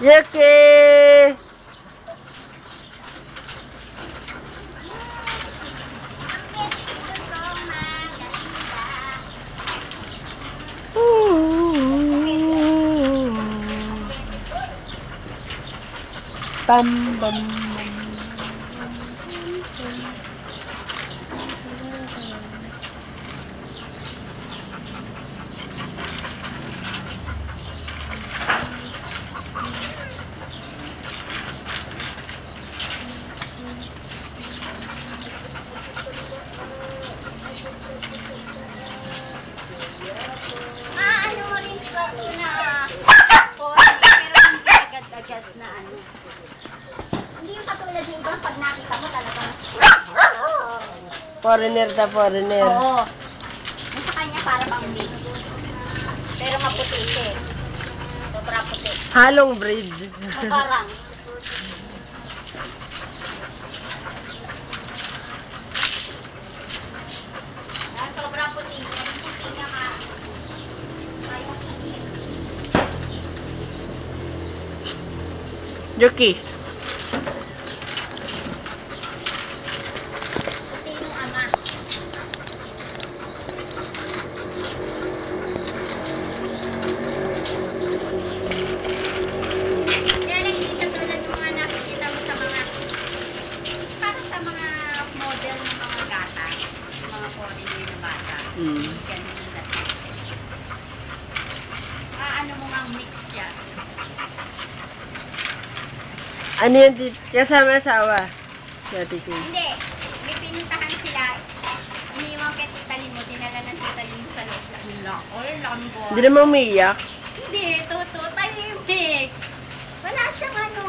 Yuki! Bam bam. Ano mo rin sa una pero hindi agad-agad na ano. Hindi yung katulad yung ibang pag nakita mo talagang Foreigner na foreigner. oo. Yung sa kanya para bang mix. Pero maputi siya eh. Sobra puti. Halong breed. Parang. Sobrang puti niya. Yung puti niya ka. Ayaw kinis. Yuki. Puti yung ama. Kaya lang hindi katulad yung mga nakikita mo sa mga para sa mga model ng mga gatas. Yung mga foreigner na bata. Mm. Ganun yung dating. Ano mo nga mix siya. Ano yan dito? Kasama asawa. Dati ko. Hindi. May pinuntahan sila. Iniwan kay Tita Lin mo. Dinala ng Tita Lin mo sa loob. Oy, lambo. Hindi naman umiiyak. Hindi. Totoo. Tahimik. Wala siyang ano.